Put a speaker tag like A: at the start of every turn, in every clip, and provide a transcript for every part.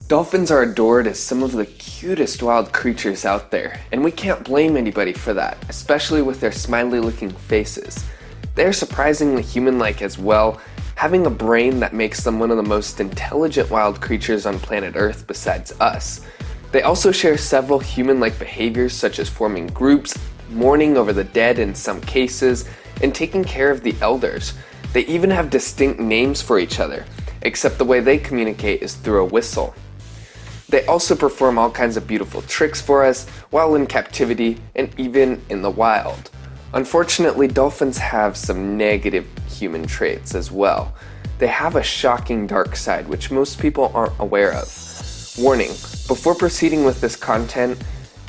A: Dolphins are adored as some of the cutest wild creatures out there, and we can't blame anybody for that, especially with their smiley looking faces. They are surprisingly human-like as well, having a brain that makes them one of the most intelligent wild creatures on planet Earth besides us. They also share several human-like behaviors such as forming groups, mourning over the dead in some cases, and taking care of the elders. They even have distinct names for each other, except the way they communicate is through a whistle. They also perform all kinds of beautiful tricks for us while in captivity and even in the wild. Unfortunately, dolphins have some negative human traits as well. They have a shocking dark side which most people aren't aware of. Warning, before proceeding with this content,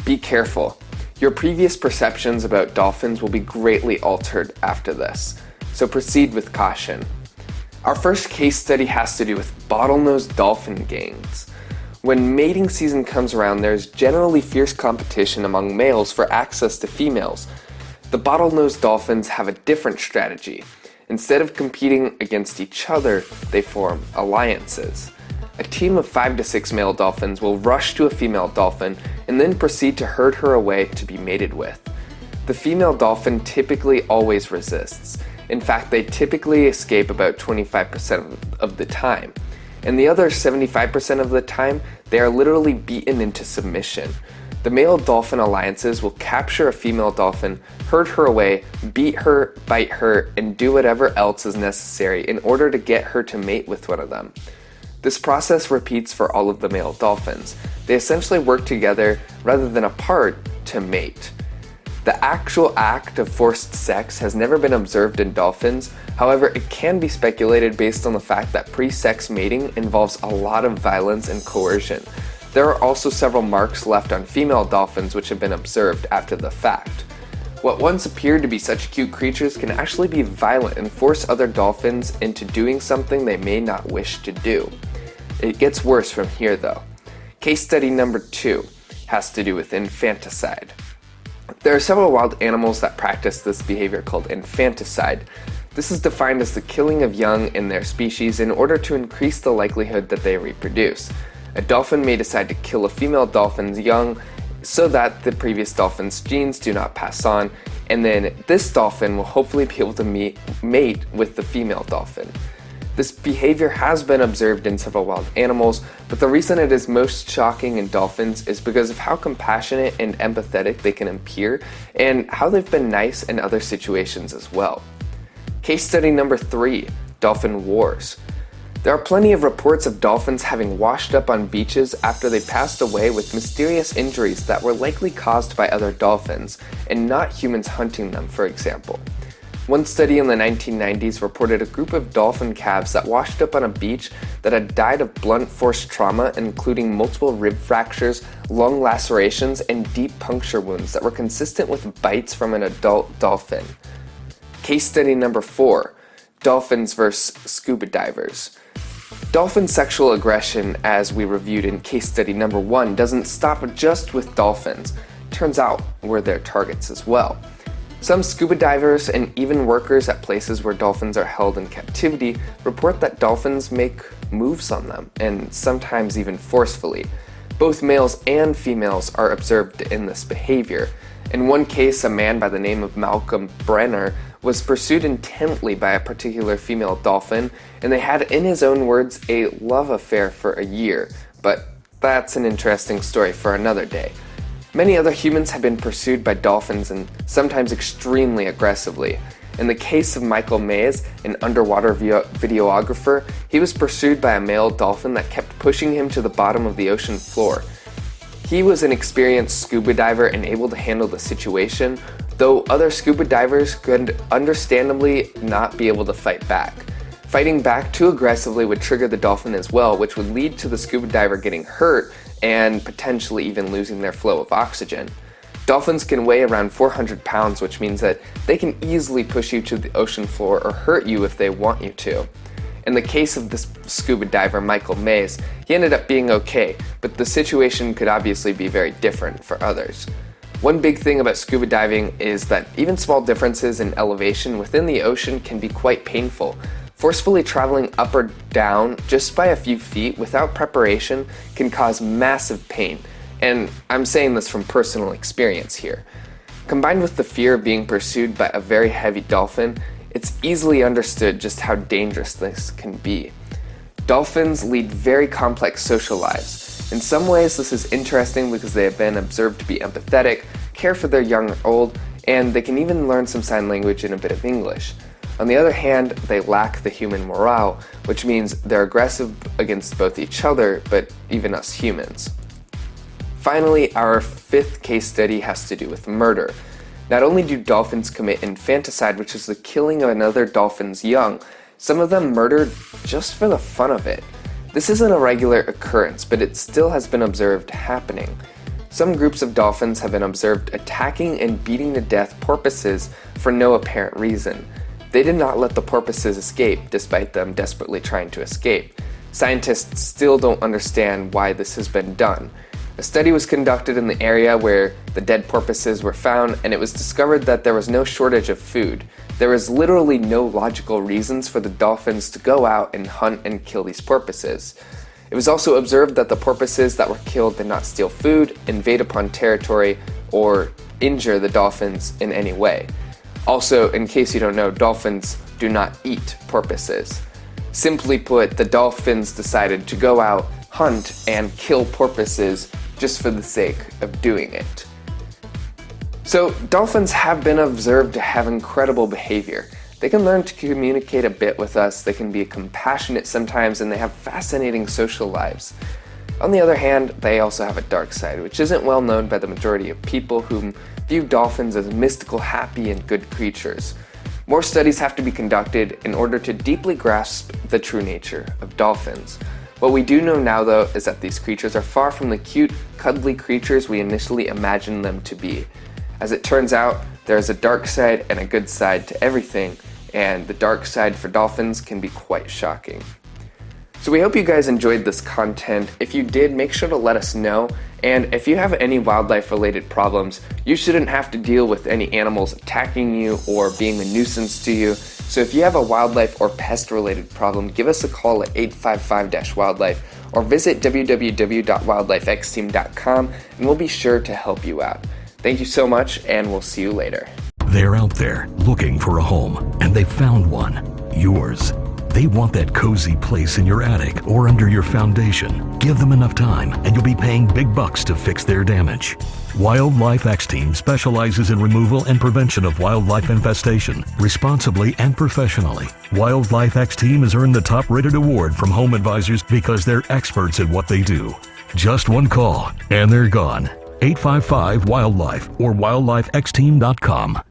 A: be careful. Your previous perceptions about dolphins will be greatly altered after this, so proceed with caution. Our first case study has to do with bottlenose dolphin gangs. When mating season comes around, there's generally fierce competition among males for access to females. The bottlenose dolphins have a different strategy. Instead of competing against each other, they form alliances. A team of 5 to 6 male dolphins will rush to a female dolphin and then proceed to herd her away to be mated with. The female dolphin typically always resists. In fact, they typically escape about 25% of the time. And the other 75% of the time, they are literally beaten into submission. The male dolphin alliances will capture a female dolphin, herd her away, beat her, bite her, and do whatever else is necessary in order to get her to mate with one of them. This process repeats for all of the male dolphins. They essentially work together rather than apart to mate. The actual act of forced sex has never been observed in dolphins. However, it can be speculated based on the fact that pre-sex mating involves a lot of violence and coercion. There are also several marks left on female dolphins which have been observed after the fact. What once appeared to be such cute creatures can actually be violent and force other dolphins into doing something they may not wish to do. It gets worse from here though. Case study number 2 has to do with infanticide. There are several wild animals that practice this behavior called infanticide. This is defined as the killing of young in their species in order to increase the likelihood that they reproduce. A dolphin may decide to kill a female dolphin's young so that the previous dolphin's genes do not pass on, and then this dolphin will hopefully be able to mate with the female dolphin. This behavior has been observed in several wild animals, but the reason it is most shocking in dolphins is because of how compassionate and empathetic they can appear and how they've been nice in other situations as well. Case study number 3, dolphin wars. There are plenty of reports of dolphins having washed up on beaches after they passed away with mysterious injuries that were likely caused by other dolphins, and not humans hunting them, for example. One study in the 1990s reported a group of dolphin calves that washed up on a beach that had died of blunt force trauma, including multiple rib fractures, lung lacerations, and deep puncture wounds that were consistent with bites from an adult dolphin. Case study number 4, dolphins versus scuba divers. Dolphin sexual aggression, as we reviewed in case study number 1, doesn't stop just with dolphins. Turns out we're their targets as well. Some scuba divers and even workers at places where dolphins are held in captivity report that dolphins make moves on them, and sometimes even forcefully. Both males and females are observed in this behavior. In one case, a man by the name of Malcolm Brenner was pursued intently by a particular female dolphin, and they had, in his own words, a love affair for a year. But that's an interesting story for another day. Many other humans have been pursued by dolphins, and sometimes extremely aggressively. In the case of Michael Mays, an underwater videographer, he was pursued by a male dolphin that kept pushing him to the bottom of the ocean floor. He was an experienced scuba diver and able to handle the situation, though other scuba divers could understandably not be able to fight back. Fighting back too aggressively would trigger the dolphin as well, which would lead to the scuba diver getting hurt and potentially even losing their flow of oxygen. Dolphins can weigh around 400 pounds, which means that they can easily push you to the ocean floor or hurt you if they want you to. In the case of this scuba diver, Michael Mays, he ended up being okay, but the situation could obviously be very different for others. One big thing about scuba diving is that even small differences in elevation within the ocean can be quite painful. Forcefully traveling up or down just by a few feet without preparation can cause massive pain, and I'm saying this from personal experience here. Combined with the fear of being pursued by a very heavy dolphin, it's easily understood just how dangerous this can be. Dolphins lead very complex social lives. In some ways, this is interesting because they have been observed to be empathetic, care for their young or old, and they can even learn some sign language and a bit of English. On the other hand, they lack the human morale, which means they're aggressive against both each other, but even us humans. Finally, our fifth case study has to do with murder. Not only do dolphins commit infanticide, which is the killing of another dolphin's young, some of them murder just for the fun of it. This isn't a regular occurrence, but it still has been observed happening. Some groups of dolphins have been observed attacking and beating to death porpoises for no apparent reason. They did not let the porpoises escape, despite them desperately trying to escape. Scientists still don't understand why this has been done. A study was conducted in the area where the dead porpoises were found, and it was discovered that there was no shortage of food. There was literally no logical reasons for the dolphins to go out and hunt and kill these porpoises. It was also observed that the porpoises that were killed did not steal food, invade upon territory, or injure the dolphins in any way. Also, in case you don't know, dolphins do not eat porpoises. Simply put, the dolphins decided to go out, hunt, and kill porpoises just for the sake of doing it. So, dolphins have been observed to have incredible behavior. They can learn to communicate a bit with us, they can be compassionate sometimes, and they have fascinating social lives. On the other hand, they also have a dark side, which isn't well known by the majority of people who view dolphins as mystical, happy, and good creatures. More studies have to be conducted in order to deeply grasp the true nature of dolphins. What we do know now, though, is that these creatures are far from the cute, cuddly creatures we initially imagined them to be. As it turns out, there is a dark side and a good side to everything, and the dark side for dolphins can be quite shocking. So we hope you guys enjoyed this content. If you did, make sure to let us know. And if you have any wildlife related problems, you shouldn't have to deal with any animals attacking you or being a nuisance to you. So if you have a wildlife or pest related problem, give us a call at 855-WILDLIFE or visit www.wildlifexteam.com and we'll be sure to help you out. Thank you so much, and we'll see you later.
B: They're out there looking for a home, and they found one. Yours. They want that cozy place in your attic or under your foundation. Give them enough time and you'll be paying big bucks to fix their damage. Wildlife X Team specializes in removal and prevention of wildlife infestation, responsibly and professionally. Wildlife X Team has earned the top-rated award from Home Advisors because they're experts at what they do. Just one call and they're gone. 855-WILDLIFE or wildlifexteam.com.